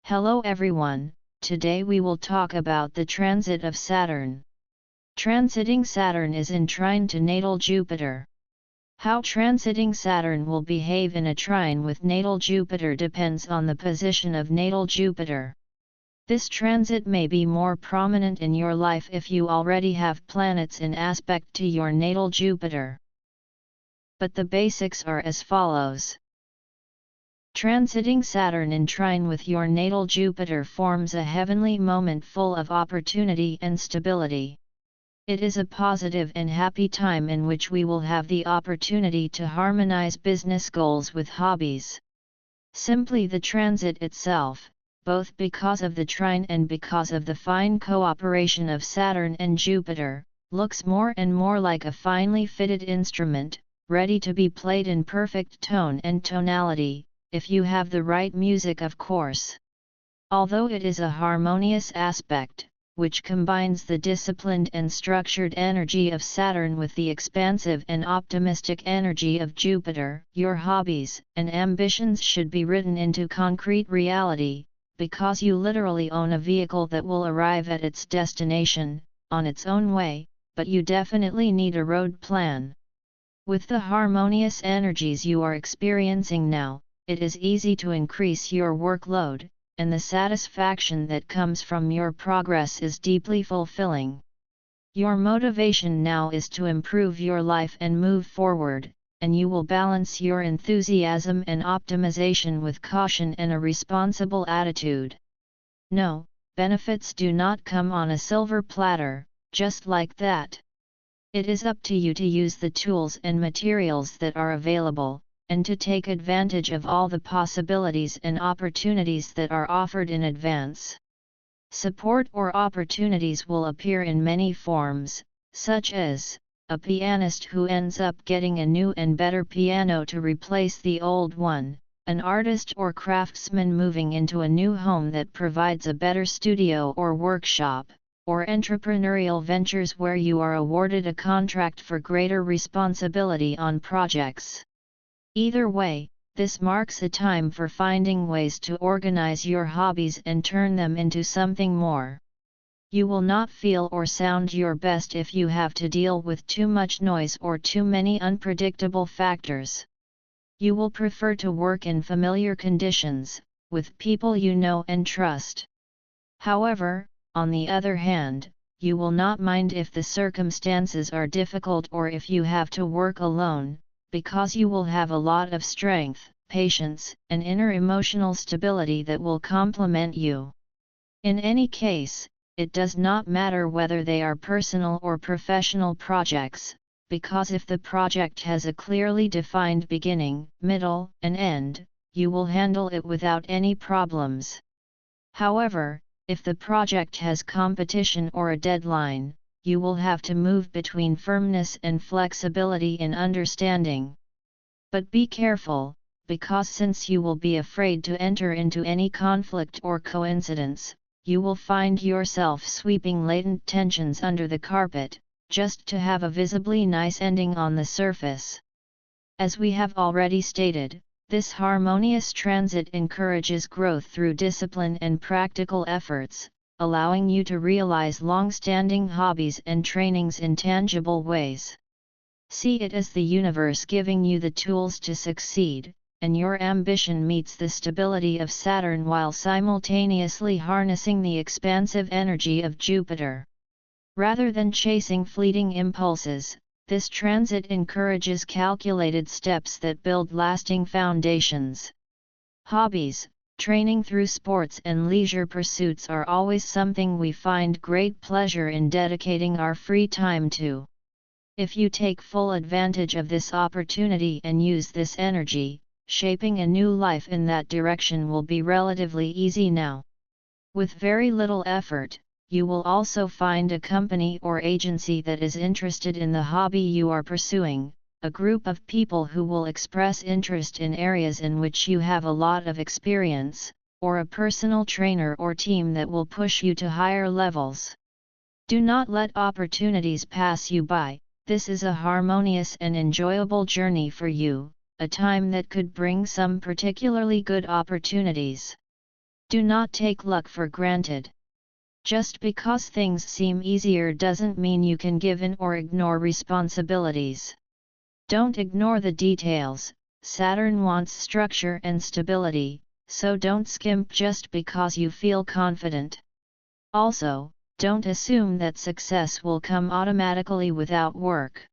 Hello everyone, today we will talk about the transit of Saturn. Transiting Saturn is in trine to natal Jupiter. How transiting Saturn will behave in a trine with natal Jupiter depends on the position of natal Jupiter. This transit may be more prominent in your life if you already have planets in aspect to your natal Jupiter. But the basics are as follows. Transiting Saturn in trine with your natal Jupiter forms a heavenly moment full of opportunity and stability. It is a positive and happy time in which we will have the opportunity to harmonize business goals with hobbies. Simply the transit itself, both because of the trine and because of the fine cooperation of Saturn and Jupiter, looks more and more like a finely fitted instrument, ready to be played in perfect tone and tonality, if you have the right music of course. Although it is a harmonious aspect, which combines the disciplined and structured energy of Saturn with the expansive and optimistic energy of Jupiter, your hobbies and ambitions should be written into concrete reality, because you literally own a vehicle that will arrive at its destination, on its own way, but you definitely need a road plan. With the harmonious energies you are experiencing now, it is easy to increase your workload, and the satisfaction that comes from your progress is deeply fulfilling. Your motivation now is to improve your life and move forward, and you will balance your enthusiasm and optimization with caution and a responsible attitude. No, benefits do not come on a silver platter, just like that. It is up to you to use the tools and materials that are available, and to take advantage of all the possibilities and opportunities that are offered in advance. Support or opportunities will appear in many forms, such as a pianist who ends up getting a new and better piano to replace the old one, an artist or craftsman moving into a new home that provides a better studio or workshop, or entrepreneurial ventures where you are awarded a contract for greater responsibility on projects. Either way, this marks a time for finding ways to organize your hobbies and turn them into something more. You will not feel or sound your best if you have to deal with too much noise or too many unpredictable factors. You will prefer to work in familiar conditions, with people you know and trust. However, on the other hand, you will not mind if the circumstances are difficult or if you have to work alone, because you will have a lot of strength, patience, and inner emotional stability that will complement you. In any case, it does not matter whether they are personal or professional projects, because if the project has a clearly defined beginning, middle, and end, you will handle it without any problems. However, if the project has competition or a deadline, you will have to move between firmness and flexibility in understanding. But be careful, because since you will be afraid to enter into any conflict or coincidence, you will find yourself sweeping latent tensions under the carpet, just to have a visibly nice ending on the surface. As we have already stated, this harmonious transit encourages growth through discipline and practical efforts, allowing you to realize long-standing hobbies and trainings in tangible ways. See it as the universe giving you the tools to succeed, and your ambition meets the stability of Saturn while simultaneously harnessing the expansive energy of Jupiter. Rather than chasing fleeting impulses, this transit encourages calculated steps that build lasting foundations. Hobbies, training through sports and leisure pursuits are always something we find great pleasure in dedicating our free time to. If you take full advantage of this opportunity and use this energy, shaping a new life in that direction will be relatively easy now. With very little effort, you will also find a company or agency that is interested in the hobby you are pursuing, a group of people who will express interest in areas in which you have a lot of experience, or a personal trainer or team that will push you to higher levels. Do not let opportunities pass you by. This is a harmonious and enjoyable journey for you, a time that could bring some particularly good opportunities. Do not take luck for granted. Just because things seem easier doesn't mean you can give in or ignore responsibilities. Don't ignore the details. Saturn wants structure and stability, so don't skimp just because you feel confident. Also, don't assume that success will come automatically without work.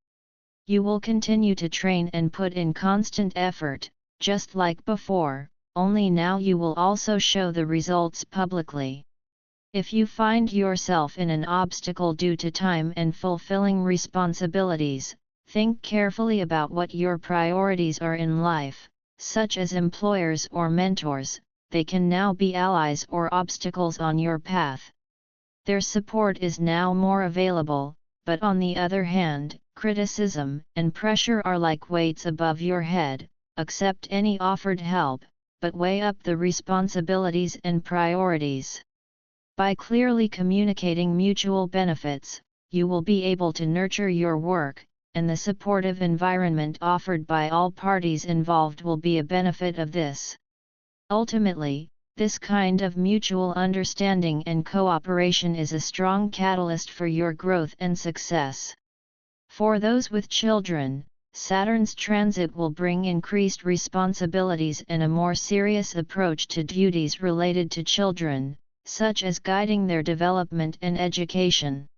You will continue to train and put in constant effort, just like before, only now you will also show the results publicly. If you find yourself in an obstacle due to time and fulfilling responsibilities, think carefully about what your priorities are in life, such as employers or mentors. They can now be allies or obstacles on your path. Their support is now more available, but on the other hand, criticism and pressure are like weights above your head. Accept any offered help, but weigh up the responsibilities and priorities. By clearly communicating mutual benefits, you will be able to nurture your work, and the supportive environment offered by all parties involved will be a benefit of this. Ultimately, this kind of mutual understanding and cooperation is a strong catalyst for your growth and success. For those with children, Saturn's transit will bring increased responsibilities and a more serious approach to duties related to children, such as guiding their development and education.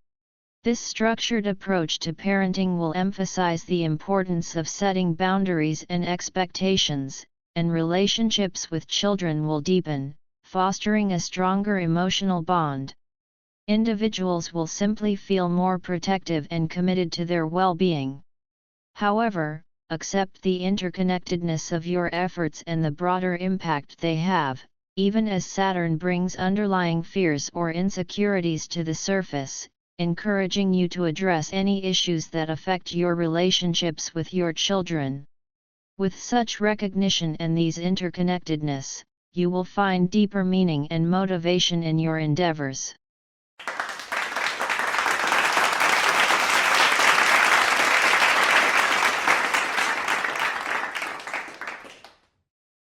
This structured approach to parenting will emphasize the importance of setting boundaries and expectations, and relationships with children will deepen, fostering a stronger emotional bond. Individuals will simply feel more protective and committed to their well-being. However, accept the interconnectedness of your efforts and the broader impact they have, even as Saturn brings underlying fears or insecurities to the surface, encouraging you to address any issues that affect your relationships with your children. With such recognition and these interconnectedness, you will find deeper meaning and motivation in your endeavors.